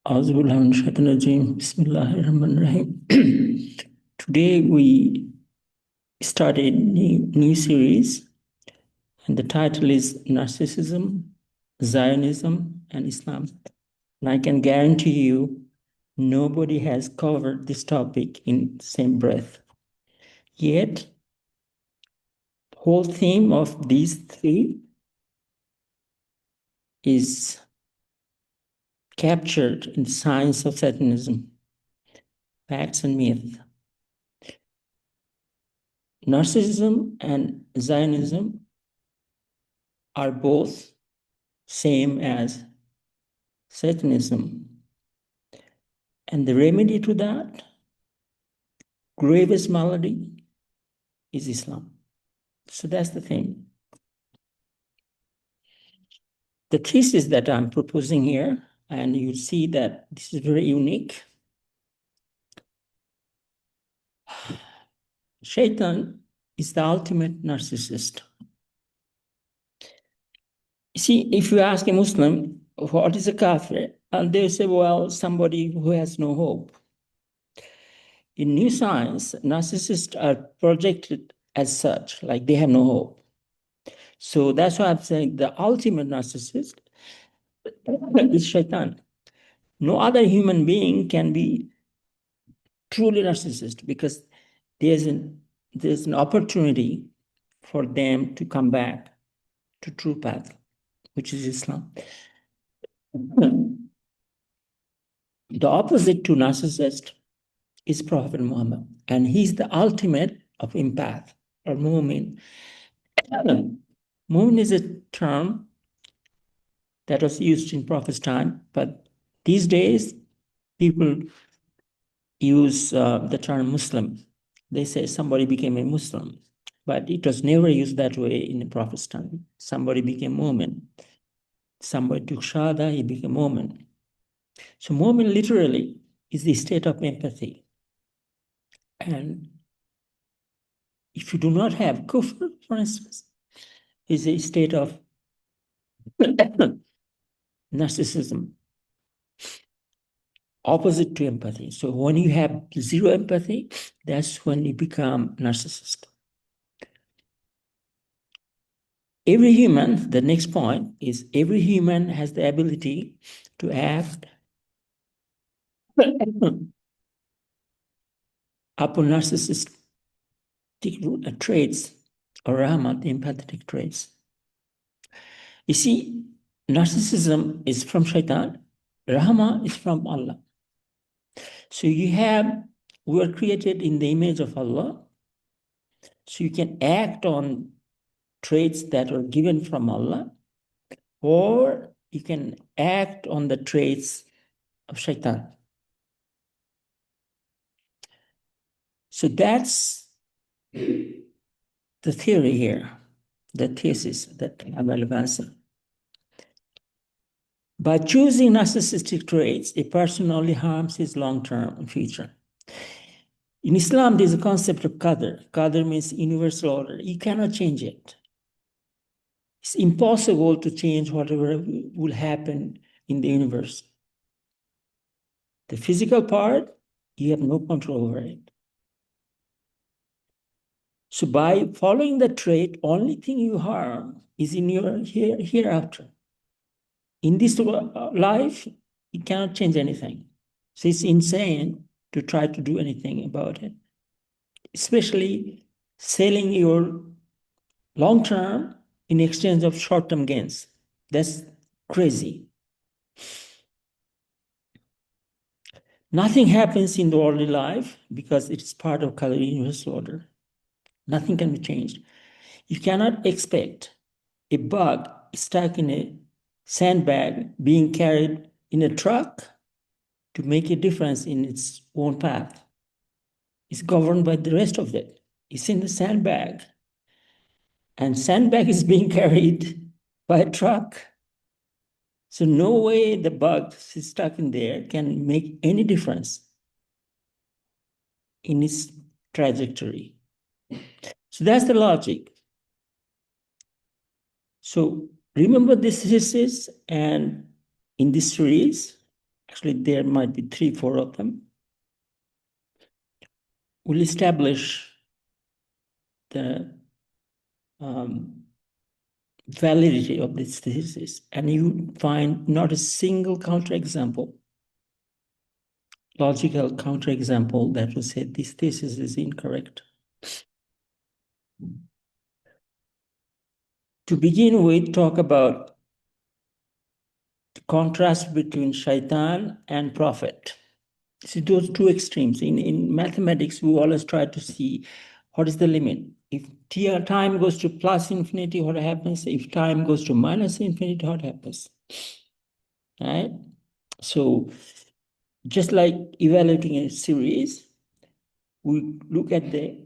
Bismillahirrahmanirrahim. Today we started a new series, and the title is Narcissism, Zionism and Islam. And I can guarantee you, nobody has covered this topic in the same breath. Yet, the whole theme of these three is captured in the science of Satanism, facts and myth. Narcissism and Zionism are both same as Satanism. And the remedy to that gravest malady is Islam. So that's the thing. The thesis that I'm proposing here, and you see that this is very unique. Shaitan is the ultimate narcissist. You see, if you ask a Muslim, what is a kafir? And they say, well, somebody who has no hope. In new science, narcissists are projected as such, like they have no hope. So that's why I'm saying the ultimate narcissist is Shaitan. No other human being can be truly narcissist because there's an opportunity for them to come back to true path, which is Islam. The opposite to narcissist is Prophet Muhammad, and he's the ultimate of empath or mu'min. Mu'min is a term that was used in Prophet's time, but these days people use the term Muslim. They say somebody became a Muslim, but it was never used that way in the Prophet's time. Somebody became Mu'min. Somebody took Shahada, he became Mu'min. So Mu'min literally is the state of empathy. And if you do not have kufr, for instance, is a state of narcissism, opposite to empathy. So when you have zero empathy, that's when you become narcissist. Every human, the next point is every human has the ability to act upon narcissistic traits or rahmat, empathetic traits. You see, narcissism is from Shaitan, rahma is from Allah. So we are created in the image of Allah. So you can act on traits that are given from Allah, or you can act on the traits of Shaitan. So that's the theory here, the thesis that I'm advancing. By choosing narcissistic traits, a person only harms his long-term future. In Islam, there's a concept of qadr. Qadr means universal order. You cannot change it. It's impossible to change whatever will happen in the universe. The physical part, you have no control over it. So by following the trait, only thing you harm is in your hereafter. In this life, you cannot change anything. So it's insane to try to do anything about it, especially selling your long-term in exchange of short-term gains. That's crazy. Nothing happens in the worldly life because it's part of Qadar universal order. Nothing can be changed. You cannot expect a bug stuck in a sandbag being carried in a truck to make a difference in its own path. It's governed by the rest of it. It's in the sandbag. And sandbag is being carried by a truck. So no way the bug stuck in there can make any difference in its trajectory. So that's the logic. So remember this thesis, and in this series, actually there might be 3, 4 of them, will establish the validity of this thesis, and you find not a single counterexample, logical counterexample that will say this thesis is incorrect. To begin with, talk about the contrast between shaitan and prophet. See, those two extremes. In mathematics, we always try to see what is the limit. If time goes to plus infinity, what happens? If time goes to minus infinity, what happens? Right? So just like evaluating a series, we look at the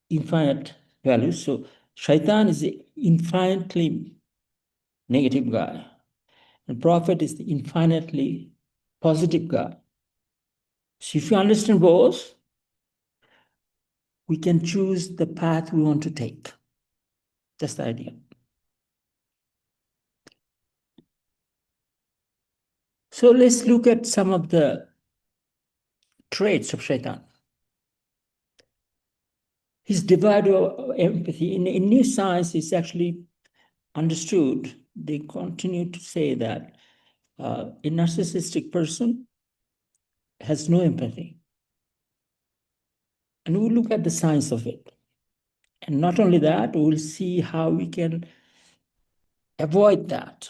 infinite values. So shaitan is the infinitely negative guy, and prophet is the infinitely positive guy. So if you understand both, we can choose the path we want to take. That's the idea. So let's look at some of the traits of shaitan. His divide of empathy. In new science, it's actually understood. They continue to say that a narcissistic person has no empathy. And we'll look at the science of it. And not only that, we'll see how we can avoid that,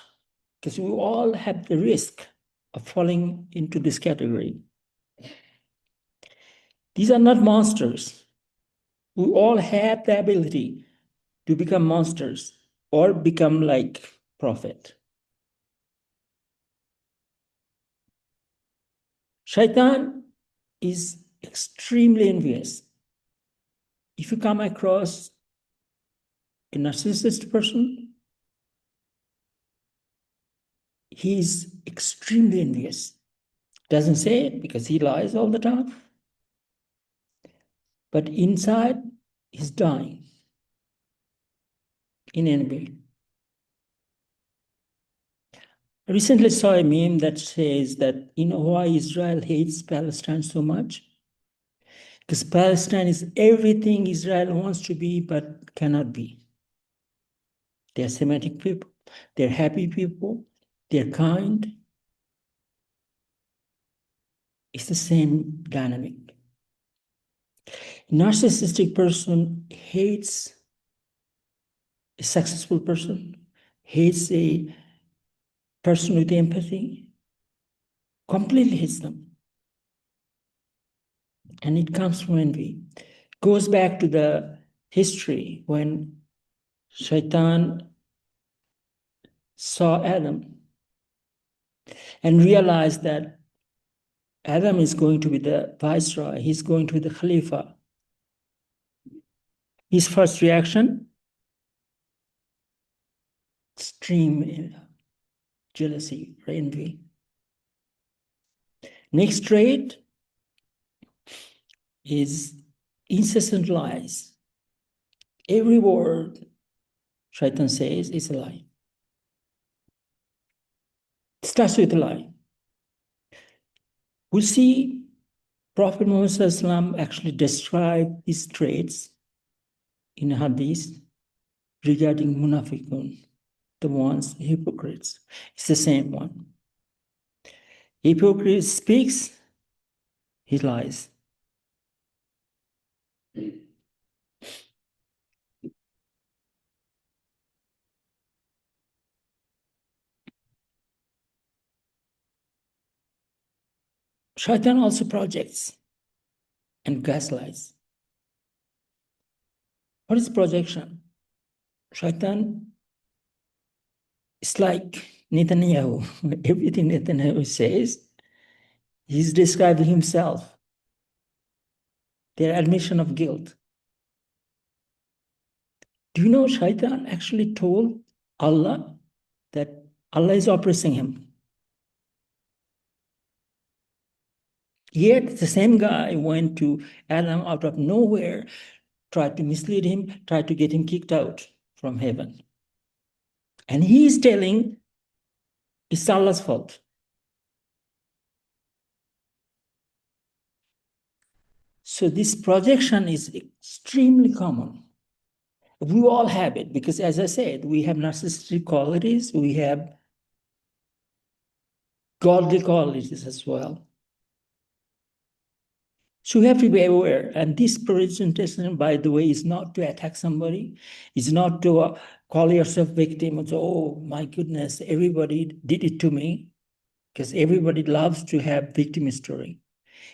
because we all have the risk of falling into this category. These are not monsters. We all have the ability to become monsters or become like prophet. Shaitan is extremely envious. If you come across a narcissist person, he is extremely envious. Doesn't say it because he lies all the time. But inside, he's dying in envy. I recently saw a meme that says that, you know why Israel hates Palestine so much? Because Palestine is everything Israel wants to be but cannot be. They're Semitic people, they're happy people, they're kind. It's the same dynamic. A narcissistic person hates a successful person, hates a person with empathy, completely hates them. And it comes from envy. Goes back to the history when Shaitan saw Adam and realized that Adam is going to be the viceroy, he's going to be the Khalifa. His first reaction, extreme jealousy, envy. Next trait is incessant lies. Every word Shaitan says is a lie. It starts with a lie. We'll see Prophet Muhammad actually describe these traits in Hadith regarding munafiqun, the ones hypocrites. It's the same one. Hypocrite speaks, he lies. Shaitan also projects and gaslights. What is projection? Shaitan is like Netanyahu. Everything Netanyahu says, he's describing himself. Their admission of guilt. Do you know Shaitan actually told Allah that Allah is oppressing him? Yet the same guy went to Adam out of nowhere, tried to mislead him, tried to get him kicked out from heaven. And he is telling it's Allah's fault. So this projection is extremely common. We all have it because, as I said, we have narcissistic qualities, we have godly qualities as well. So we have to be aware. And this presentation, by the way, is not to attack somebody. It's not to call yourself victim and say, oh my goodness, everybody did it to me. Because everybody loves to have victim story.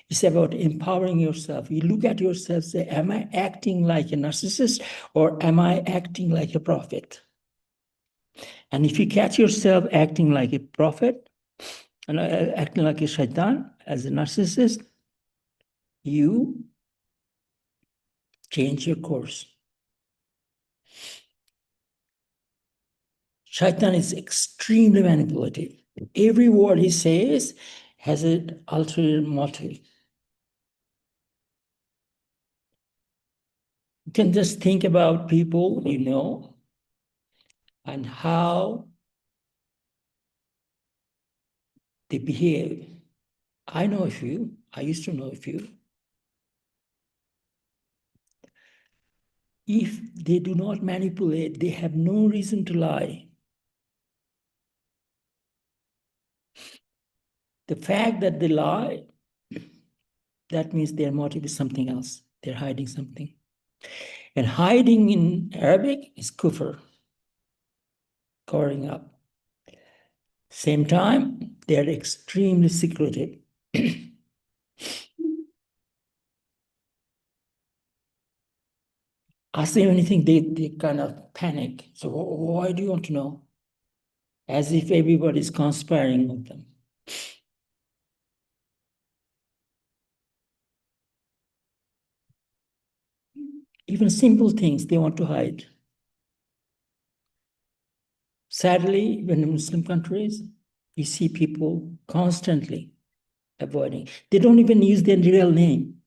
It's about empowering yourself. You look at yourself, say, am I acting like a narcissist or am I acting like a prophet? And if you catch yourself acting like a prophet and acting like a shaitan as a narcissist, you change your course. Shaitan is extremely manipulative. Every word he says has an ulterior motive. You can just think about people you know and how they behave. I know a few. I used to know a few. If they do not manipulate, they have no reason to lie. The fact that they lie, that means their motive is something else. They're hiding something. And hiding in Arabic is kufr, covering up. Same time, they're extremely secretive. Ask them anything, they kind of panic. So why do you want to know? As if everybody's conspiring with them. Even simple things they want to hide. Sadly, when in Muslim countries, you see people constantly avoiding. They don't even use their real name,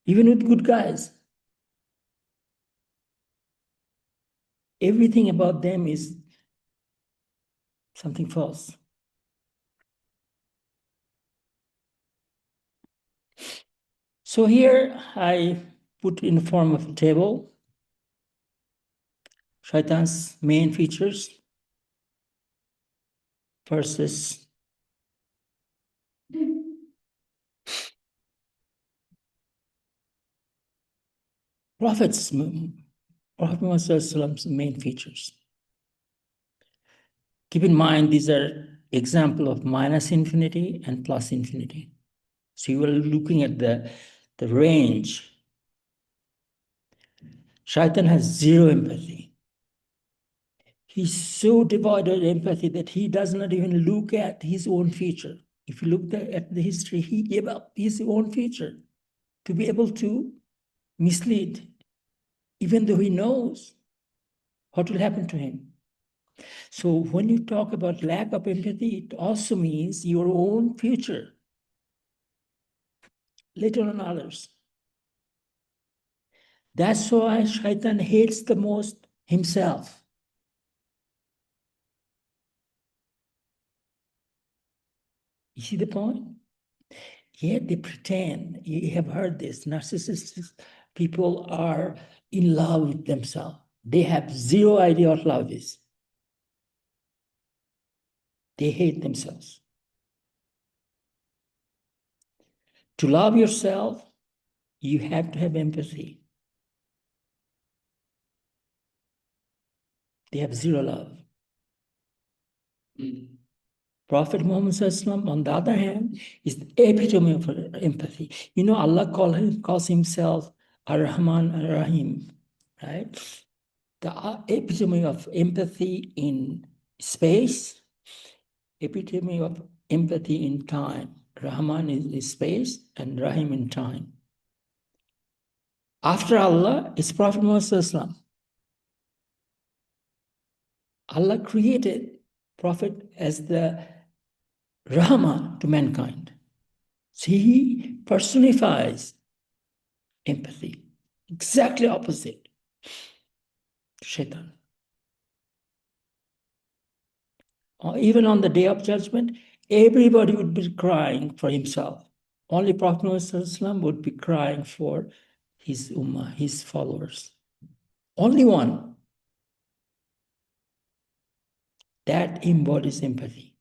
even with good guys. Everything about them is something false. So here I put in the form of a table Shaitan's main features versus Prophet Muhammad's main features. Keep in mind, these are example of minus infinity and plus infinity. So you are looking at the range. Shaitan has zero empathy. He's so devoid of empathy that he does not even look at his own future. If you look at the history, he gave up his own future to be able to mislead, even though he knows what will happen to him. So when you talk about lack of empathy, it also means your own future, later on others. That's why Shaitan hates the most himself. You see the point? Yet they pretend, you have heard this, narcissistic people are in love with themselves. They have zero idea what love is. They hate themselves. To love yourself, you have to have empathy. They have zero love. Prophet Muhammad, on the other hand, is the epitome of empathy. You know, Allah calls himself Ar-Rahman Ar-Rahim, right? The epitome of empathy in space, epitome of empathy in time. Rahman is space and Rahim in time. After Allah, it's Prophet Muhammad. Allah created Prophet as the Rahman to mankind. So he personifies empathy, exactly opposite to Shaitan. Or even on the day of judgment, everybody would be crying for himself. Only Prophet Muhammad would be crying for his ummah, his followers. Only one. That embodies empathy.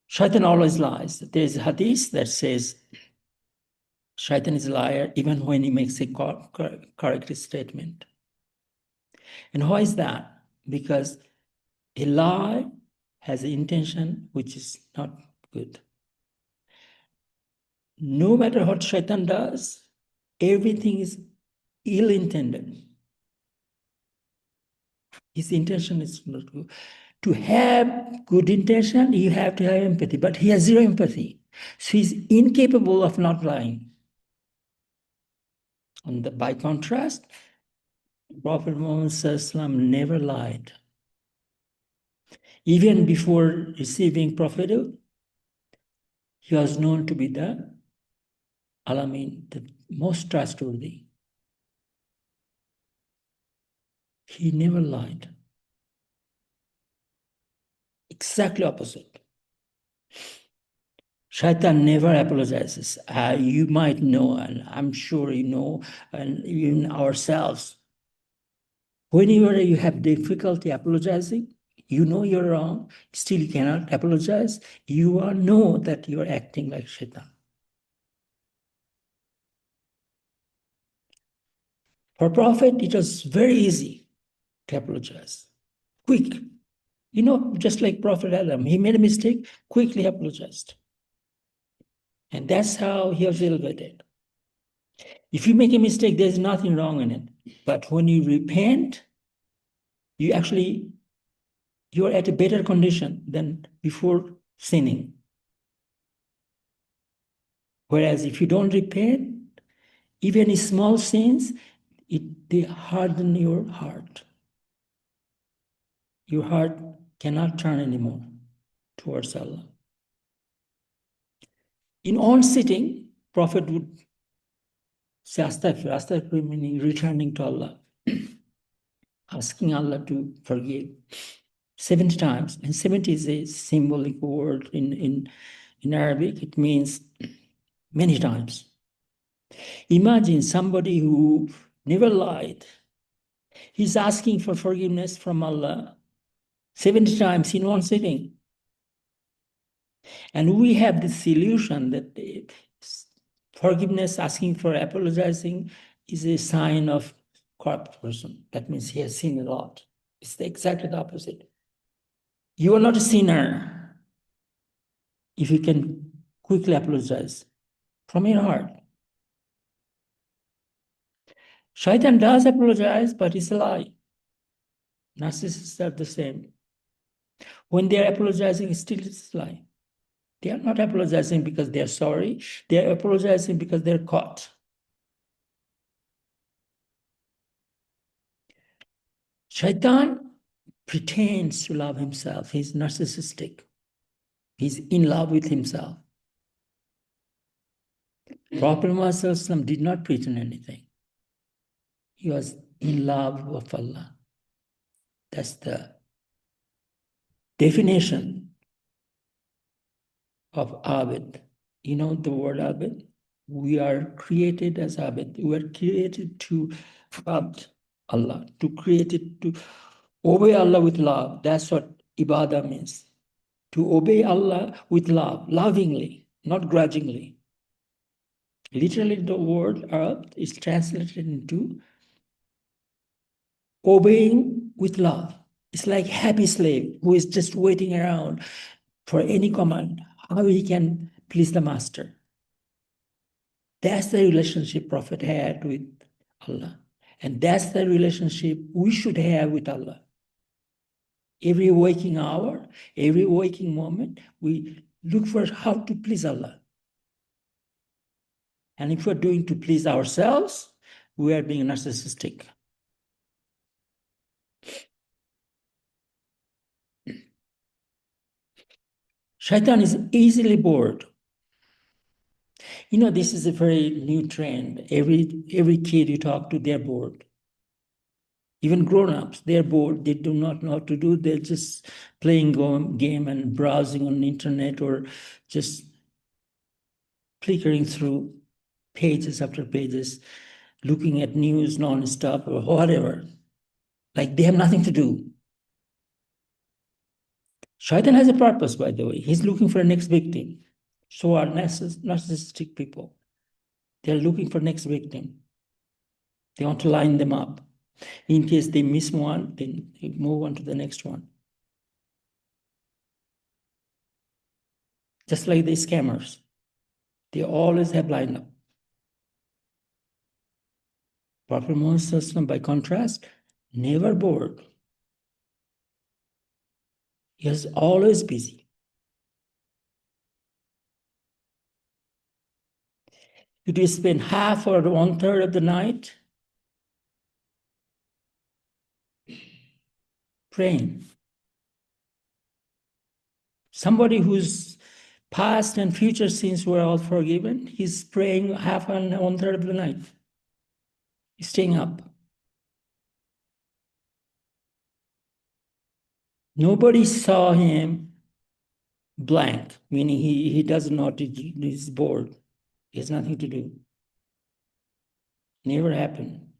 Shaitan always lies. There's a hadith that says Shaitan is a liar even when he makes a correct statement. And why is that? Because a lie has an intention which is not good. No matter what Shaitan does, everything is ill-intended. His intention is not good. To have good intention, you have to have empathy, but he has zero empathy. So he's incapable of not lying. And by contrast, Prophet Muhammad never lied. Even before receiving prophethood, he was known to be the most trustworthy. He never lied. Exactly opposite. Shaitan never apologizes. You might know, and I'm sure you know, and even ourselves. Whenever you have difficulty apologizing, you know you're wrong, still you cannot apologize, you know that you're acting like Shaitan. For Prophet, it was very easy to apologize. Quick. Just like Prophet Adam, he made a mistake, quickly apologized. And that's how he was elevated. If you make a mistake, there's nothing wrong in it. But when you repent, you're at a better condition than before sinning. Whereas if you don't repent, even small sins, they harden your heart. Your heart cannot turn anymore towards Allah. In on sitting, Prophet would say astaghfir, meaning returning to Allah, asking Allah to forgive 70 times. And 70 is a symbolic word in Arabic. It means many times. Imagine somebody who never lied. He's asking for forgiveness from Allah 70 times in one sitting. And we have this illusion that forgiveness, asking for apologizing, is a sign of corrupt person. That means he has sinned a lot. It's exactly the opposite. You are not a sinner if you can quickly apologize from your heart. Shaitan does apologize, but it's a lie. Narcissists are the same. When they are apologizing, still it's a lie. They are not apologizing because they are sorry. They are apologizing because they're caught. Shaitan pretends to love himself. He's narcissistic. He's in love with himself. Prophet Muhammad did not pretend anything. He was in love with Allah. That's the definition of Abid. You know the word Abid? We are created as Abid. We are created to abd Allah, to obey Allah with love. That's what ibadah means. To obey Allah with love, lovingly, not grudgingly. Literally, the word abd is translated into obeying with love. It's like happy slave who is just waiting around for any command, how he can please the master. That's the relationship Prophet had with Allah. And that's the relationship we should have with Allah. Every waking hour, every waking moment, we look for how to please Allah. And if we're doing to please ourselves, we are being narcissistic. Shaitan is easily bored. This is a very new trend. Every kid you talk to, they're bored. Even grown-ups, they're bored. They do not know what to do. They're just playing game and browsing on the internet or just flickering through pages after pages, looking at news non-stop or whatever. Like they have nothing to do. Shaitan has a purpose, by the way. He's looking for a next victim. So are narcissistic people. They're looking for next victim. They want to line them up. In case they miss one, then they move on to the next one. Just like the scammers. They always have lined up. Prophet Muhammad, by contrast, never bored. He was always busy. Did you spend half or 1/3 of the night praying? Somebody whose past and future sins were all forgiven, he's praying half and 1/3 of the night. He's staying up. Nobody saw him blank, meaning he doesn't know what to do, he's bored. He has nothing to do. Never happened.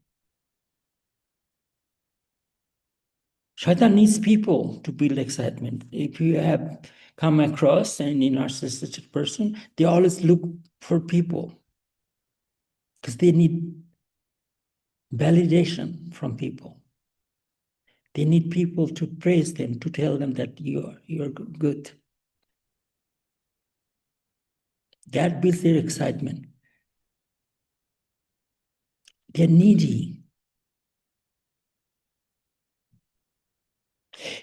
Shaitan needs people to build excitement. If you have come across any narcissistic person, they always look for people because they need validation from people. They need people to praise them, to tell them that you're good. That builds their excitement. They're needy.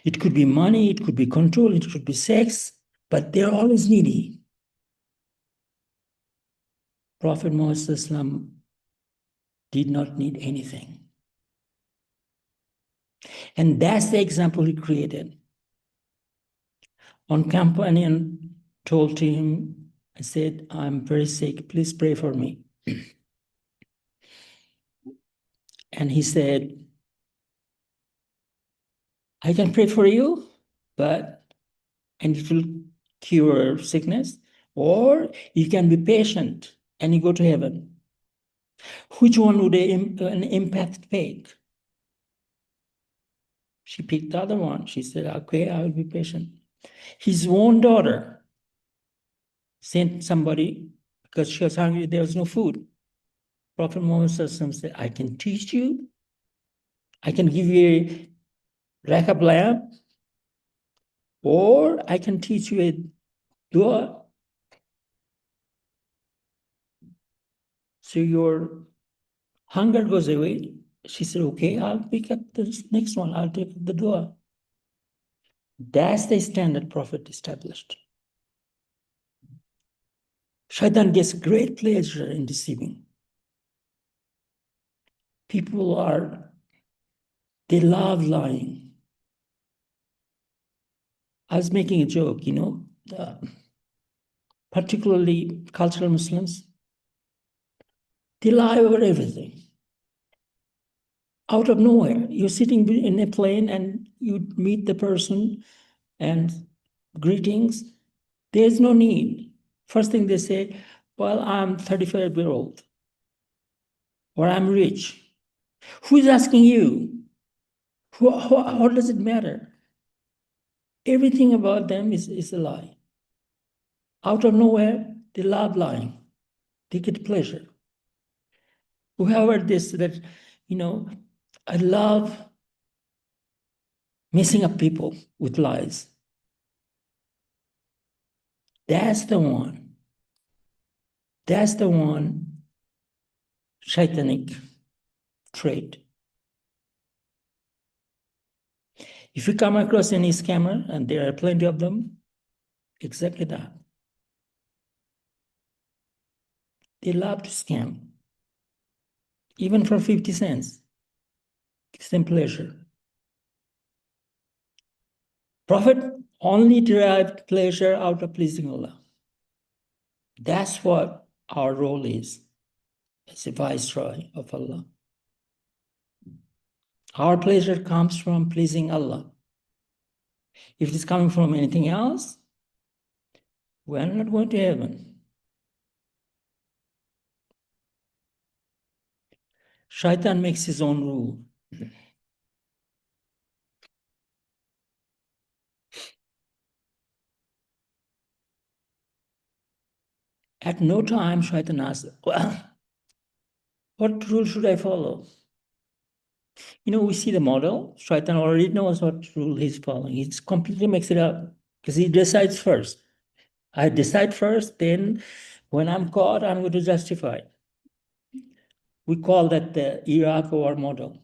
It could be money, it could be control, it could be sex, but they're always needy. Prophet Muhammad did not need anything. And that's the example he created. One companion told him, I said, I'm very sick, please pray for me. And he said, I can pray for you, and it will cure sickness, or you can be patient and you go to heaven. Which one would an empath pick? She picked the other one. She said, okay, I will be patient. His own daughter sent somebody because she was hungry, there was no food. Prophet Muhammad said, I can teach you. I can give you a rack of lamb, or I can teach you a dua. So your hunger goes away. She said, okay, I'll pick up the next one. I'll take up the dua. That's the standard Prophet established. Shaitan gets great pleasure in deceiving. People they love lying. I was making a joke, particularly cultural Muslims, they lie over everything. Out of nowhere, you're sitting in a plane and you meet the person and greetings. There's no need. First thing they say, well, I'm 35 years old, or I'm rich. Who is asking you? How does it matter? Everything about them is a lie. Out of nowhere, they love lying. They get pleasure. Whoever this, that, I love messing up people with lies. That's the one. That's the one shaitanic trait. If you come across any scammer, and there are plenty of them, exactly that. They love to scam, even for 50 cents. Gives them pleasure. Prophet only derived pleasure out of pleasing Allah. That's what our role is as a viceroy of Allah. Our pleasure comes from pleasing Allah. If it is coming from anything else, we're not going to heaven. Shaitan makes his own rule. At no time, Shaitan asks, well, what rule should I follow? We see the model. Shaitan already knows what rule he's following. He completely makes it up because he decides first. I decide first, then when I'm caught, I'm going to justify. We call that the Iraq war model.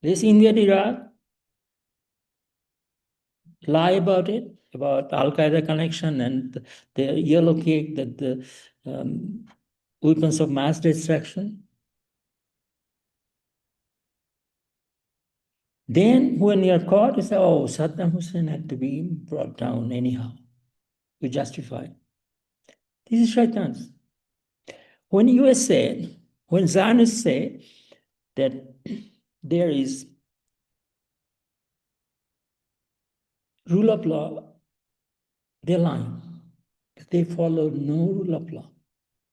Let's invade Iraq, lie about it, about Al-Qaeda connection and the yellow cake, that the weapons of mass destruction. Then when you're caught, you say, oh, Saddam Hussein had to be brought down anyhow. You justify. This is Shaitan's. When US said, when Zionists say that there is rule of law, they're lying. They follow no rule of law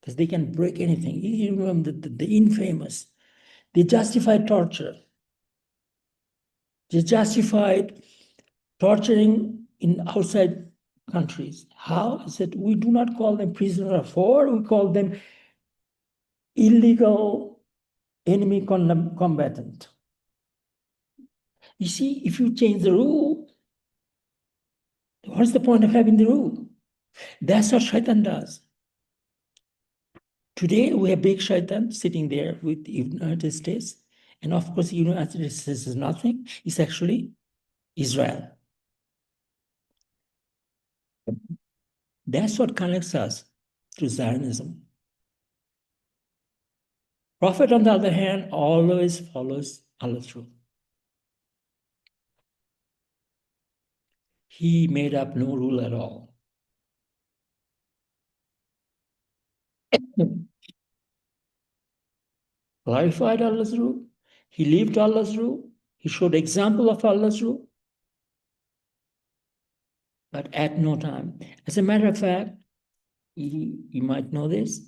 because they can break anything. You remember the infamous. They justified torture. They justified torturing in outside countries. How? Is it we do not call them prisoner of war, we call them illegal enemy combatant. You see, if you change the rule, what's the point of having the rule? That's what Shaitan does. Today, we have big Shaitan sitting there with the United States. And of course, the United States is nothing. It's actually Israel. That's what connects us to Zionism. Prophet, on the other hand, always follows Allah's rule. He made up no rule at all. Clarified Allah's rule. He lived Allah's rule. He showed example of Allah's rule. But at no time. As a matter of fact, you might know this.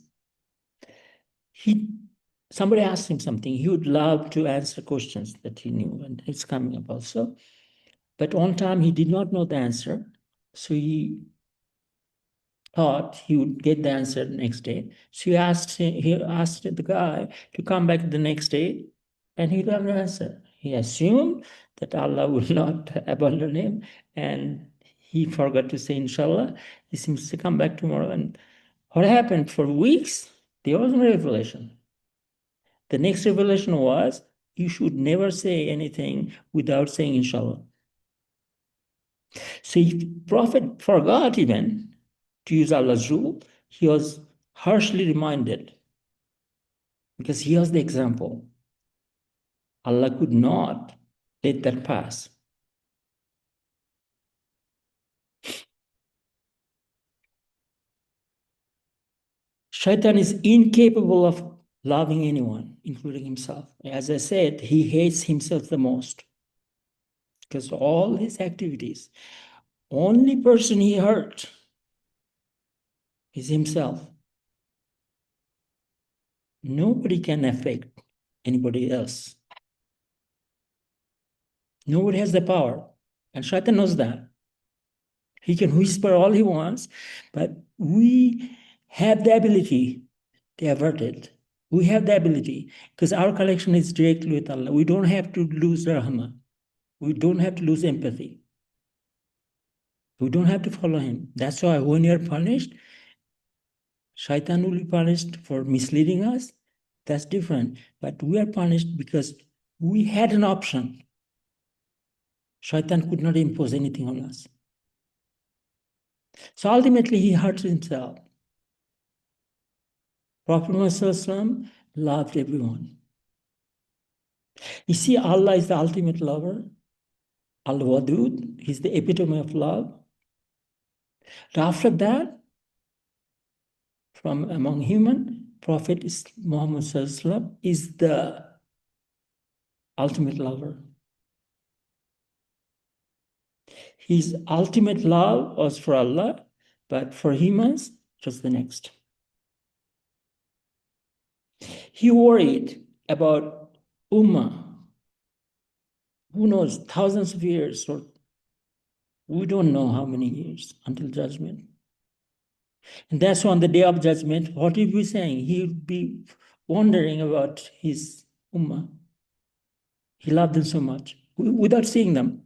Somebody asked him something. He would love to answer questions that he knew, and it's coming up also. But one time he did not know the answer. So he thought he would get the answer the next day. So he asked the guy to come back the next day, and he didn't answer. He assumed that Allah would not abandon him, and he forgot to say inshallah. He seems to come back tomorrow. And what happened? For weeks, there was no revelation. The next revelation was, you should never say anything without saying inshallah. So if Prophet forgot even to use Allah's rule, he was harshly reminded because he was the example. Allah could not let that pass. Shaitan is incapable of loving anyone, including himself. As I said, he hates himself the most because all his activities, only person he hurt is himself. Nobody can affect anybody else. Nobody has the power. And Shaitan knows that. He can whisper all he wants, but we have the ability to avert it. We have the ability because our connection is directly with Allah. We don't have to lose rahmah. We don't have to lose empathy. We don't have to follow him. That's why when you're punished, Shaitan will be punished for misleading us. That's different. But we are punished because we had an option. Shaitan could not impose anything on us. So ultimately, he hurts himself. Prophet Muhammad loved everyone. You see, Allah is the ultimate lover. Al-Wadud, he's the epitome of love. But after that, from among human, Prophet Muhammad is the ultimate lover. His ultimate love was for Allah, but for humans, it was the next. He worried about Ummah. Who knows, thousands of years, or we don't know how many years until judgment. And that's on the day of judgment, what he'd be saying? He would be wondering about his Ummah. He loved them so much without seeing them.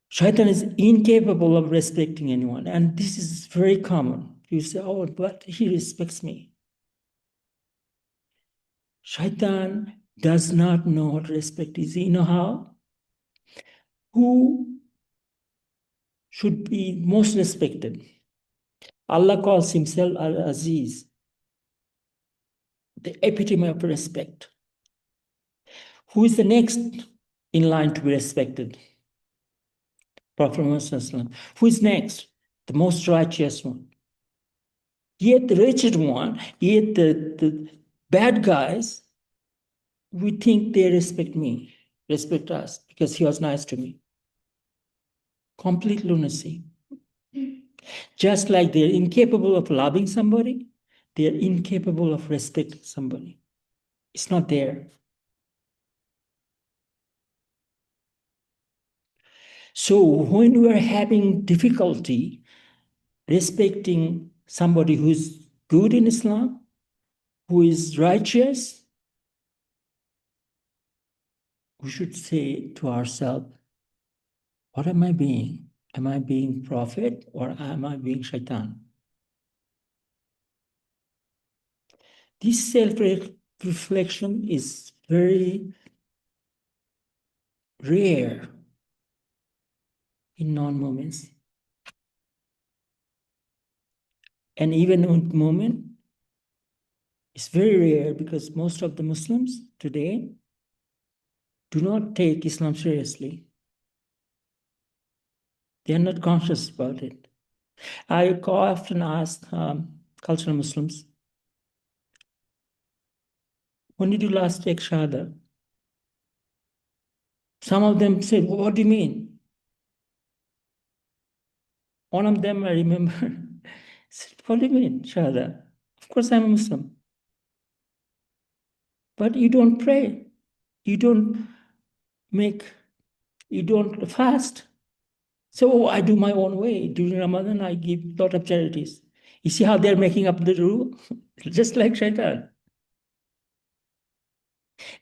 Shaitan is incapable of respecting anyone. And this is very common. You say, oh, but he respects me. Shaitan does not know what respect is. You know how? Who should be most respected? Allah calls himself Al-Aziz, the epitome of respect. Who is the next in line to be respected? Prophet Muhammad. Who is next? The most righteous one. Yet the wretched one, yet the bad guys, we think they respect me, respect us, because he was nice to me. Complete lunacy. Just like they're incapable of loving somebody, they're incapable of respecting somebody. It's not there. So when we are having difficulty respecting somebody who's good in Islam, who is righteous, we should say to ourselves, what am I being? Am I being prophet or am I being shaitan? This self-reflection is very rare in non-moments. And even in moment, it's very rare because most of the Muslims today do not take Islam seriously. They are not conscious about it. I often ask cultural Muslims, when did you last take Shahada? Some of them say, what do you mean? One of them, I remember, said, what do you mean, Shahada? Of course, I'm a Muslim. But you don't pray. You don't fast. So I do my own way. During Ramadan, I give a lot of charities. You see how they're making up the rule? Just like shaitan.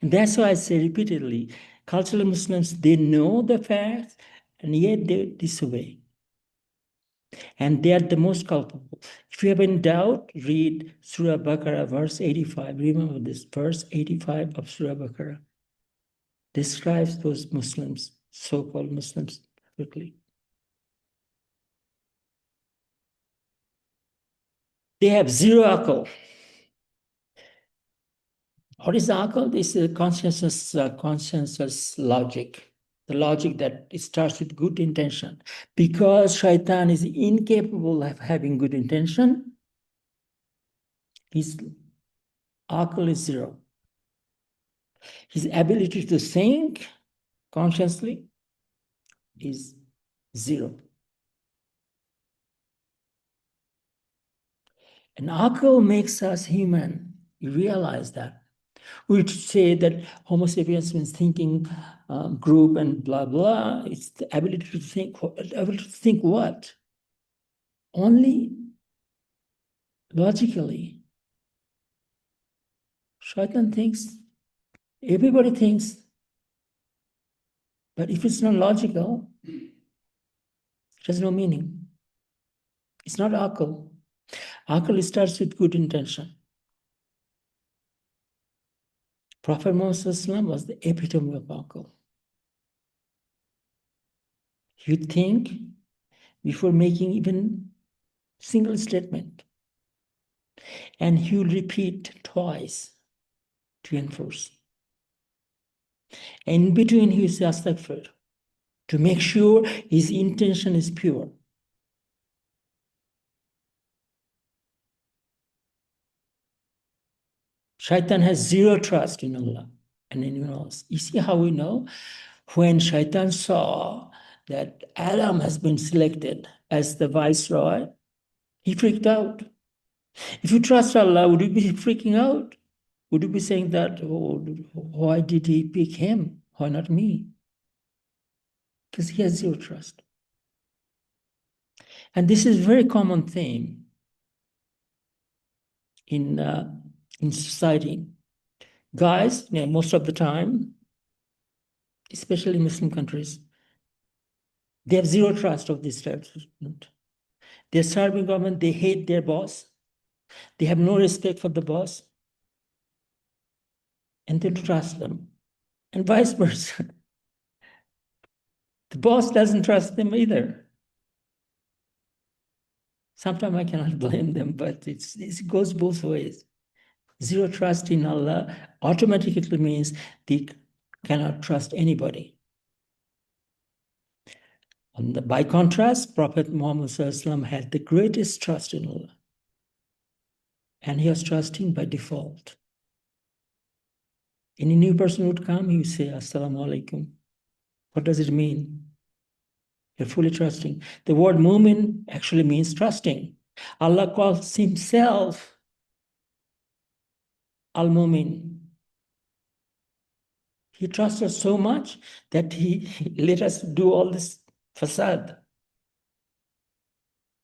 And that's why I say repeatedly, cultural Muslims, they know the facts, and yet they disobey. And they are the most culpable. If you have any doubt, read Surah Baqarah, verse 85. Remember this, verse 85 of Surah Baqarah describes those Muslims, so-called Muslims, perfectly. They have zero akal. What is the akal? This is conscientious logic. The logic that it starts with good intention. Because shaitan is incapable of having good intention, his akal is zero. His ability to think consciously is zero. And akal makes us human. You realize that. We would say that Homo sapiens means thinking group and blah, blah. It's the ability to think. Ability to think what? Only logically. Shaitan thinks, everybody thinks. But if it's not logical, it has no meaning. It's not akal. Akal starts with good intention. Prophet Muhammad was the epitome of akal. You think before making even single statement. And he will repeat twice to enforce. And in between, he will say astaghfir to make sure his intention is pure. Shaitan has zero trust in Allah and anyone else. You see how we know? When Shaitan saw that Adam has been selected as the viceroy, he freaked out. If you trust Allah, would you be freaking out? Would you be saying that, oh, why did he pick him? Why not me? Because he has zero trust. And this is a very common theme in society. Guys, most of the time, especially Muslim countries, they have zero trust of this establishment. They're serving government, they hate their boss, they have no respect for the boss, and they don't trust them. And vice versa. The boss doesn't trust them either. Sometimes I cannot blame them, but it goes both ways. Zero trust in Allah automatically means they cannot trust anybody. By contrast, Prophet Muhammad had the greatest trust in Allah. And he was trusting by default. Any new person would come, he would say, Assalamu alaikum. What does it mean? You're fully trusting. The word mu'min actually means trusting. Allah calls himself al-mu'min. He trusts us so much that he let us do all this facade.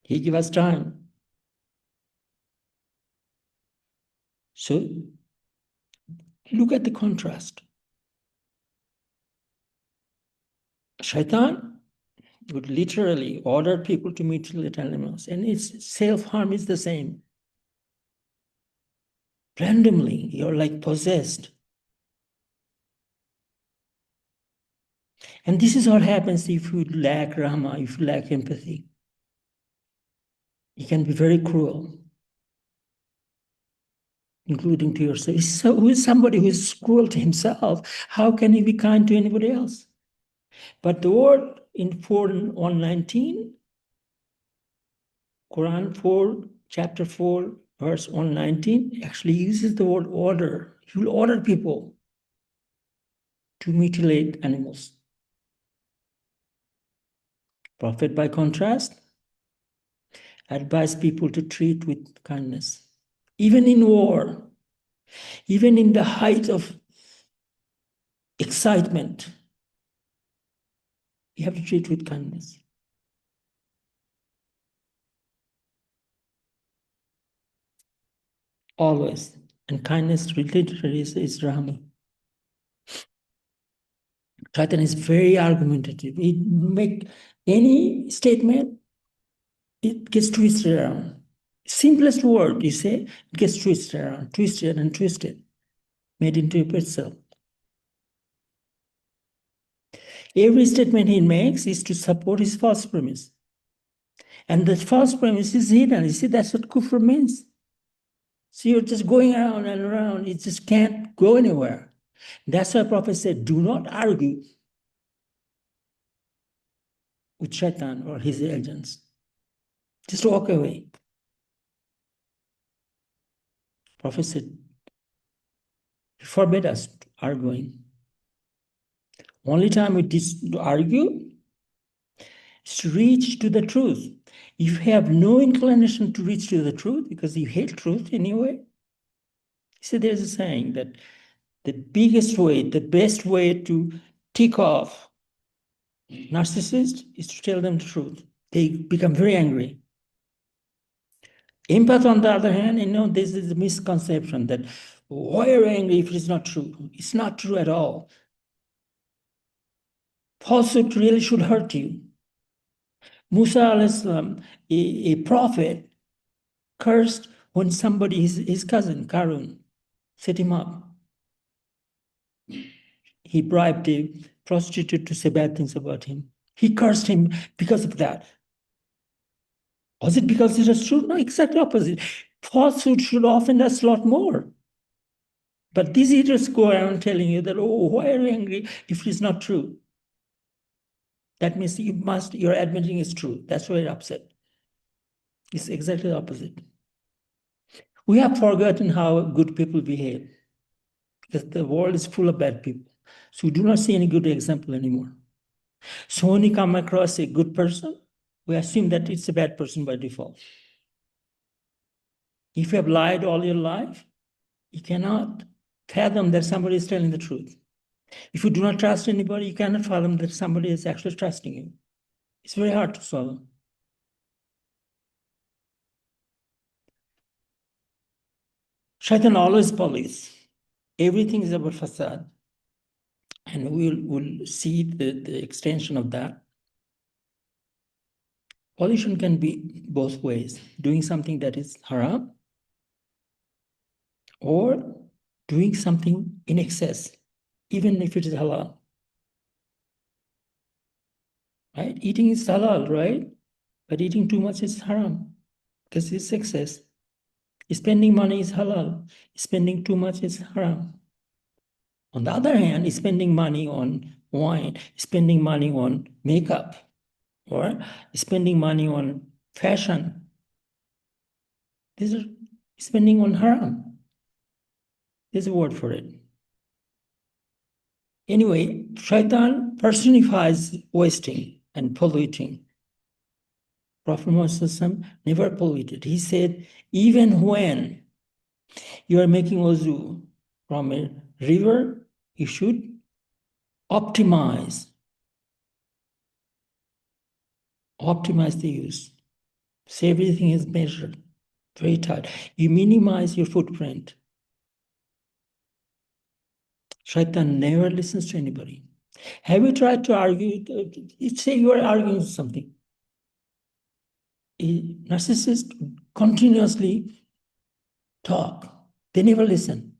He gave us time. So look at the contrast. Shaitan would literally order people to mutilate animals, and its self-harm is the same. Randomly, you're like possessed. And this is what happens if you lack Rahma, if you lack empathy. You can be very cruel, including to yourself. So who is somebody who is cruel to himself? How can he be kind to anybody else? But the word in 119, Quran 4, chapter 4, verse 119, actually uses the word order. He will order people to mutilate animals. Prophet, by contrast, advised people to treat with kindness. Even in war, even in the height of excitement, you have to treat with kindness. Always. And kindness related is Rahma. Shaitan is very argumentative. He make any statement, it gets twisted around. Simplest word, you say, it gets twisted around, twisted and twisted, made into a pretzel. Every statement he makes is to support his false premise. And the false premise is hidden. You see, that's what kufr means. So you're just going around and around. It just can't go anywhere. That's why Prophet said, do not argue with Shaitan or his agents. Just walk away. Prophet said, he forbade us arguing. Only time we argue is to reach to the truth. If you have no inclination to reach to the truth because you hate truth anyway, see, there's a saying that the biggest way, the best way to tick off narcissists is to tell them the truth. They become very angry. Empath, on the other hand, this is a misconception that why are you angry if it is not true? It's not true at all. Falsehood really should hurt you. Musa al-Islam, a prophet, cursed when somebody, his cousin, Karun, set him up. He bribed a prostitute to say bad things about him. He cursed him because of that. Was it because it was true? No, exactly opposite. Falsehood should offend us a lot more. But these idiots go around telling you that, oh, why are you angry if it is not true? That means you're admitting it's true. That's why you're upset. It's exactly the opposite. We have forgotten how good people behave because the world is full of bad people. So we do not see any good example anymore. So when we come across a good person, we assume that it's a bad person by default. If you have lied all your life, you cannot fathom that somebody is telling the truth. If you do not trust anybody, you cannot fathom that somebody is actually trusting you. It's very hard to swallow. Shaitan always police. Everything is about facade. And we'll see the extension of that. Pollution can be both ways, doing something that is haram or doing something in excess, even if it is halal. Right? Eating is halal, right? But eating too much is haram because it's excess. Spending money is halal. Spending too much is haram. On the other hand, spending money on wine, spending money on makeup, or spending money on fashion, these are spending on haram. There's a word for it. Anyway, Shaitan personifies wasting and polluting. Prophet Muhammad never polluted. He said, even when you are making wuzu from a river, you should optimize the use. So everything is measured, very tight. You minimize your footprint. Shaitan never listens to anybody. Have you tried to argue? Say you are arguing something. A narcissist continuously talk. They never listen.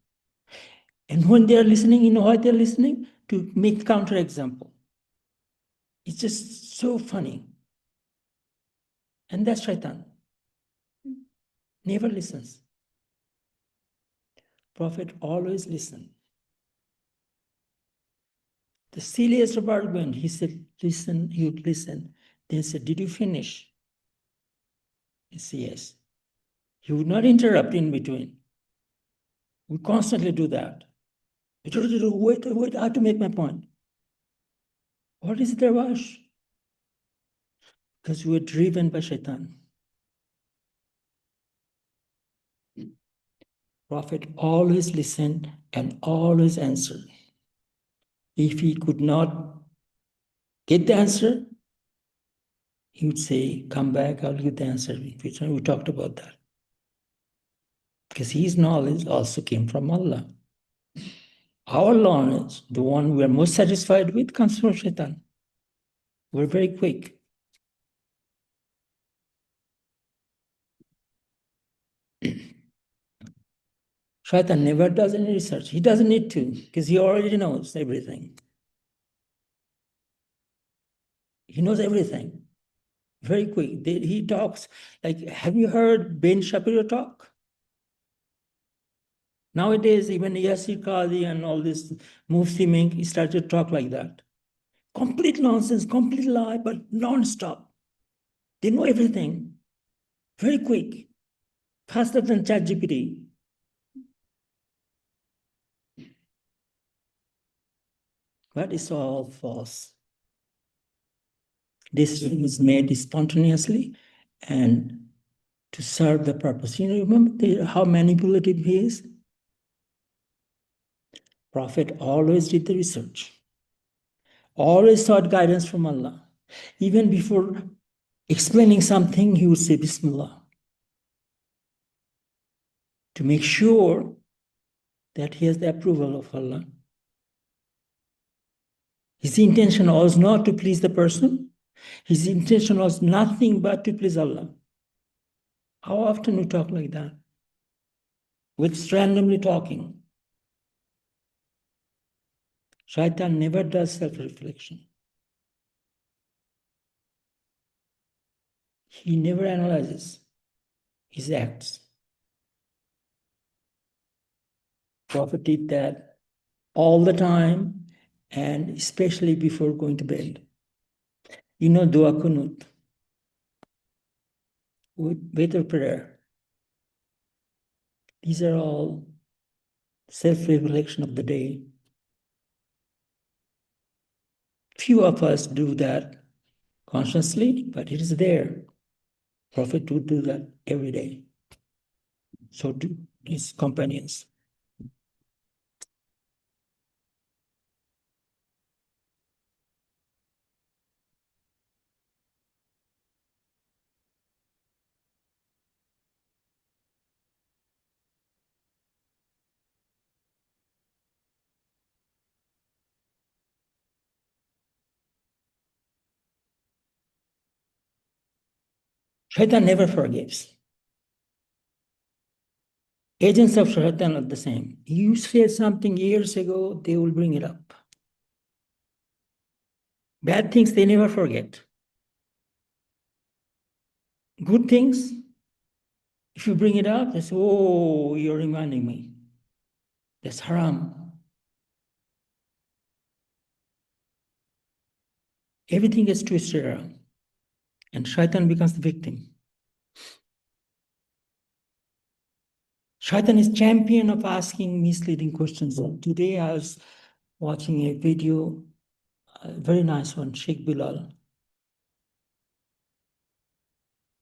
And when they are listening, you know why they're listening? To make counterexample. It's just so funny. And that's Shaitan. Never listens. Prophet always listened. The silliest of argument, he said, listen, he would listen. Then said, did you finish? He said, yes. He would not interrupt in between. We constantly do that. Wait, I have to make my point. What is the rush? Because we are driven by Shaitan. Prophet always listened and always answered. If he could not get the answer, he would say, come back, I'll give the answer. We talked about that. Because his knowledge also came from Allah. Our knowledge, the one we are most satisfied with, comes from Shaitan. We're very quick. Shaitan never does any research. He doesn't need to, because he already knows everything. He knows everything. Very quick. He talks like, have you heard Ben Shapiro talk? Nowadays, even Yasir Qadhi and all this Mufti Mink, he started to talk like that. Complete nonsense, complete lie, but non-stop. They know everything. Very quick. Faster than ChatGPT. But it's all false. This is made spontaneously and to serve the purpose. You know, remember how manipulative he is? Prophet always did the research. Always sought guidance from Allah. Even before explaining something, he would say Bismillah. To make sure that he has the approval of Allah. His intention was not to please the person. His intention was nothing but to please Allah. How often we talk like that? We're just randomly talking. Shaitan never does self-reflection. He never analyzes his acts. Prophet did that all the time, and especially before going to bed. You know, dua kunut, with prayer. These are all self-reflection of the day. Few of us do that consciously, but it is there. Prophet would do that every day. so do his companions. Shaitan never forgives. Agents of Shaitan are the same. You said something years ago, they will bring it up. Bad things, they never forget. Good things, if you bring it up, they say, oh, you're reminding me. That's haram. Everything is twisted around. And Shaitan becomes the victim. Shaitan is champion of asking misleading questions. Today I was watching a video, a very nice one, Sheikh Bilal.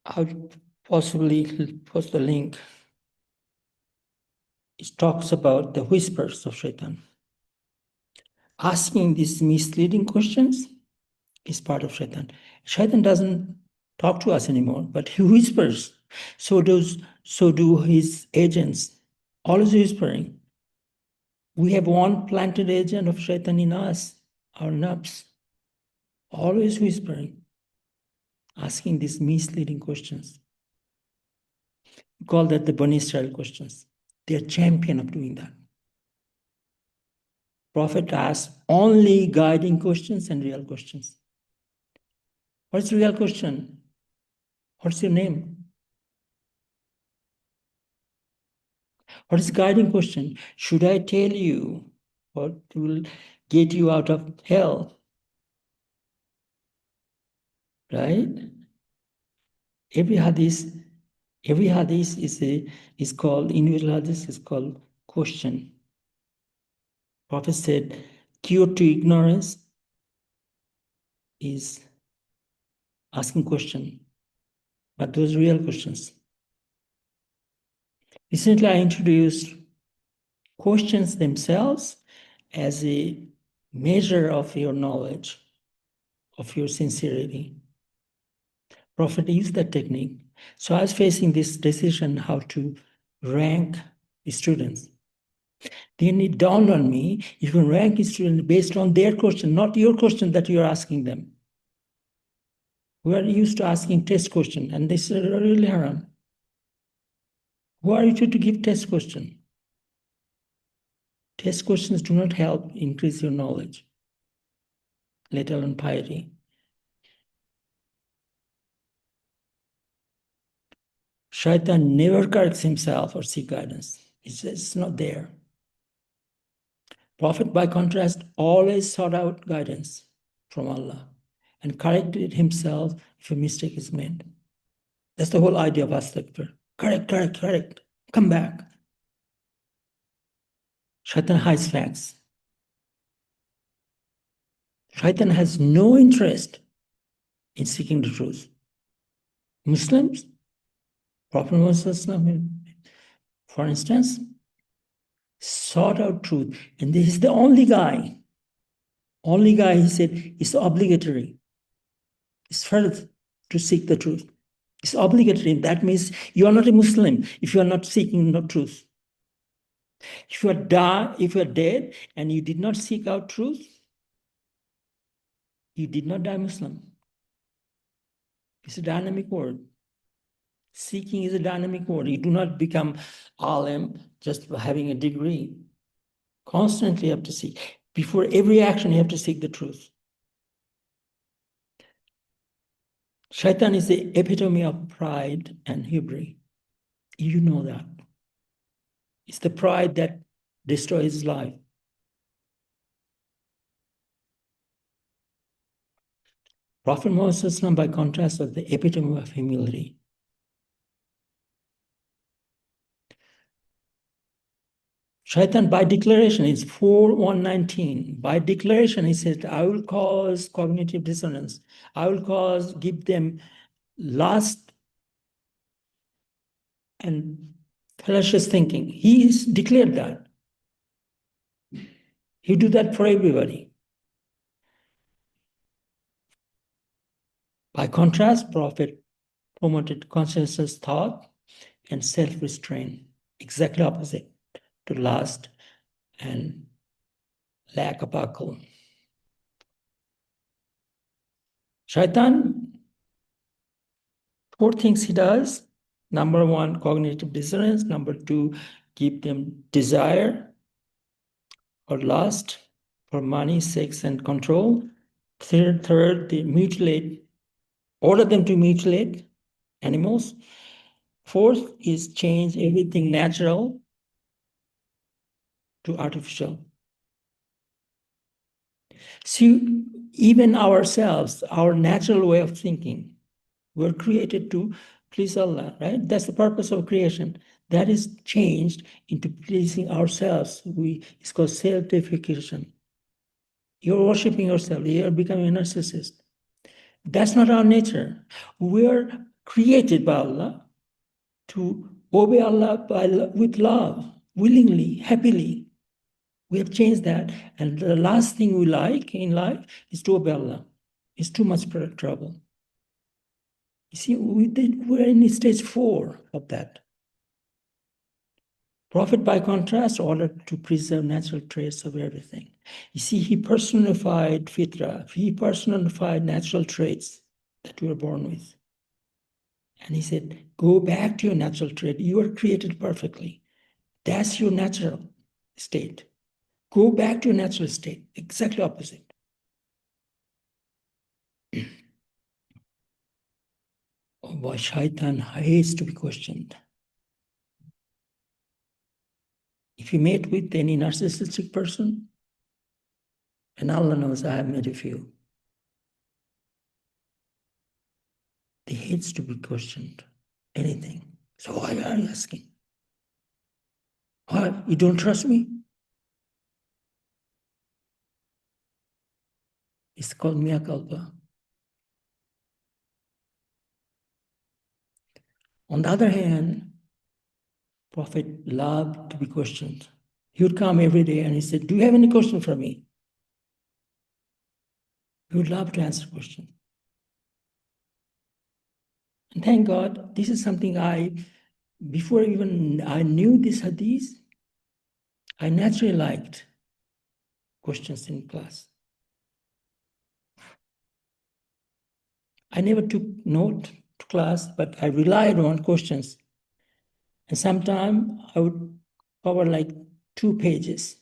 I'll possibly post the link. It talks about the whispers of Shaitan. Asking these misleading questions is part of Shaitan. Shaitan doesn't talk to us anymore, but he whispers. So do his agents, always whispering. We have one planted agent of Shaitan in us, our nafs, always whispering, asking these misleading questions. We call that the Bani Israel questions. They are champion of doing that. Prophet asks only guiding questions and real questions. What's the real question? What's your name? What is guiding question? Should I tell you what will get you out of hell? Right? Every hadith is called, individual hadith is called question. Prophet said, cure to ignorance is asking question, but those real questions. Recently, I introduced questions themselves as a measure of your knowledge, of your sincerity. Prophet used that technique. So I was facing this decision how to rank the students. Then it dawned on me, you can rank a student based on their question, not your question that you're asking them. We are used to asking test question, and this is really haram. Who are you to give test question? Test questions do not help increase your knowledge, let alone piety. Shaitan never corrects himself or seek guidance. It's not there. Prophet, by contrast, always sought out guidance from Allah and corrected himself if a mistake is made. That's the whole idea of astaghfir. Correct. Come back. Shaitan hides facts. Shaitan has no interest in seeking the truth. Muslims, Prophet Muhammad, for instance, sought out truth. And this is the only guy, he said, it's obligatory. It's fard to seek the truth. It's obligatory. That means you are not a Muslim if you are not seeking the truth. If you are dead and you did not seek out truth, you did not die Muslim. It's a dynamic word. Seeking is a dynamic word. You do not become alim just by having a degree. Constantly you have to seek. Before every action, you have to seek the truth. Shaitan is the epitome of pride and hubris. You know that. It's the pride that destroys life. Prophet Muhammad, by contrast, was the epitome of humility. Shaitan, by declaration, is 4:119. By declaration, he said, I will cause cognitive dissonance. I will give them lust and fallacious thinking. He is declared that. He do that for everybody. By contrast, Prophet promoted conscientious thought and self-restraint, exactly opposite to lust and lack of akal. Shaitan, 4 things he does. Number 1, cognitive dissonance. Number 2, give them desire or lust for money, sex, and control. Third, they mutilate, order them to mutilate animals. 4th is change everything natural to artificial. See, even ourselves, our natural way of thinking, we're created to please Allah, right? That's the purpose of creation. That is changed into pleasing ourselves. It's called self-deification. You're worshiping yourself. You're becoming a narcissist. That's not our nature. We're created by Allah to obey Allah with love, willingly, happily. We have changed that. And the last thing we like in life is to obey Allah. It's too much trouble. You see, we're in stage 4 of that. Prophet, by contrast, ordered to preserve natural traits of everything. You see, he personified fitra. He personified natural traits that we were born with. And he said, go back to your natural trait. You were created perfectly. That's your natural state. Go back to your natural state. Exactly opposite. Oh boy, shaitan hates to be questioned. If you met with any narcissistic person, and Allah knows I have met a few, they hate to be questioned, anything. So why are you asking? What, you don't trust me? It's called mea culpa. On the other hand, Prophet loved to be questioned. He would come every day and he said, do you have any question for me? He would love to answer questions. And thank God, this is something before even I knew this hadith, I naturally liked questions in class. I never took note to class, but I relied on questions. And sometimes I would cover like 2 pages.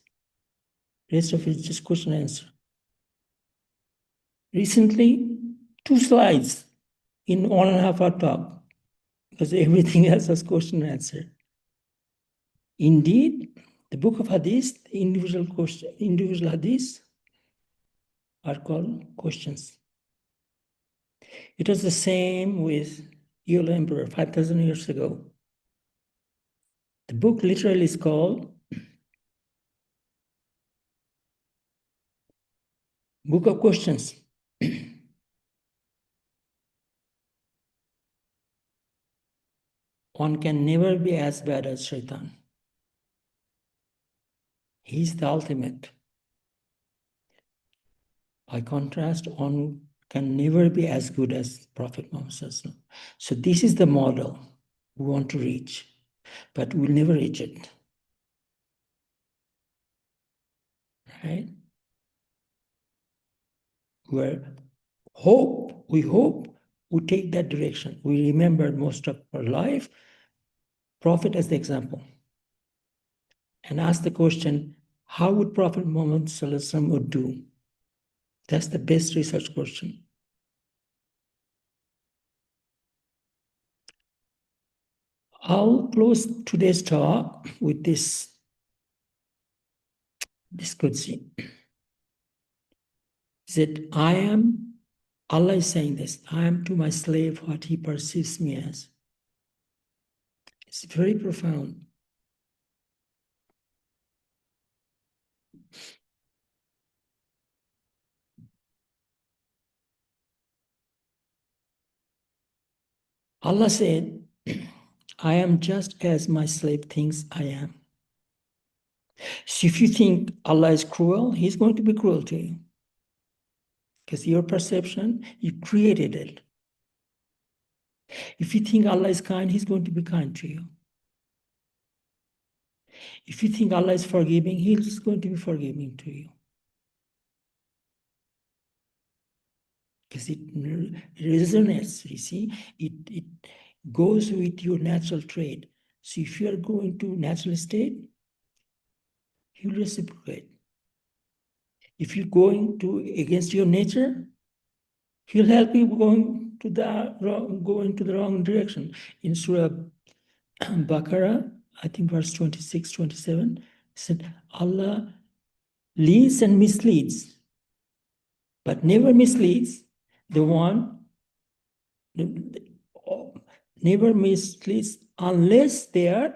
Rest of it is just question and answer. Recently, 2 slides in 1.5 hour talk, because everything else was question and answer. Indeed, the book of hadith, the individual hadiths are called questions. It was the same with Yule Emperor 5,000 years ago. The book literally is called Book of Questions. One can never be as bad as Shaitan. He's the ultimate. By contrast, one can never be as good as Prophet Muhammad. So this is the model we want to reach, but we'll never reach it. Right? We hope we take that direction. We remember most of our life Prophet as the example, and ask the question, how would Prophet Muhammad would do? That's the best research question. I'll close today's talk with this Qudsi. He said, Allah is saying this, I am to my slave what he perceives me as. It's very profound. Allah said, I am just as my slave thinks I am. So if you think Allah is cruel, He's going to be cruel to you. Because your perception, you created it. If you think Allah is kind, He's going to be kind to you. If you think Allah is forgiving, He's going to be forgiving to you. Because it resonates, you see, it goes with your natural trait. So if you are going to natural state, He'll reciprocate. If you're going to against your nature, He'll help you going into the wrong direction. In Surah Baqarah, I think verse 26, 27, said Allah leads and misleads, but never misleads the one, never misleads unless they are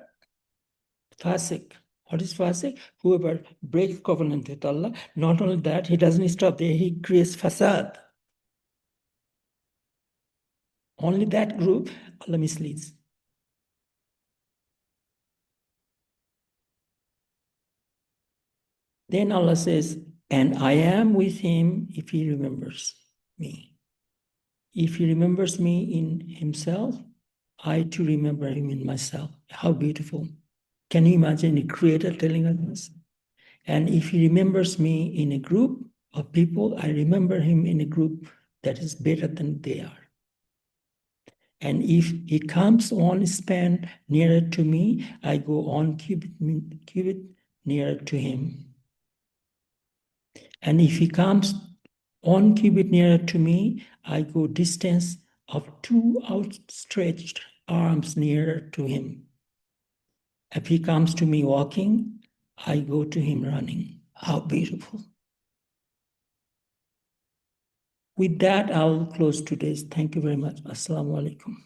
fasik. What is fasik? Whoever breaks covenant with Allah, not only that, he doesn't stop there, he creates fasad. Only that group Allah misleads. Then Allah says, and I am with him if he remembers me. If he remembers me in himself, I too remember him in myself. How beautiful. Can you imagine a creator telling us this? And if he remembers me in a group of people, I remember him in a group that is better than they are. And if he comes one span nearer to me, I go on cubit nearer to him. And if he comes 1 cubit nearer to me, I go distance of 2 outstretched arms nearer to him. If he comes to me walking, I go to him running. How beautiful. With that, I'll close today's. Thank you very much. Assalamu alaikum.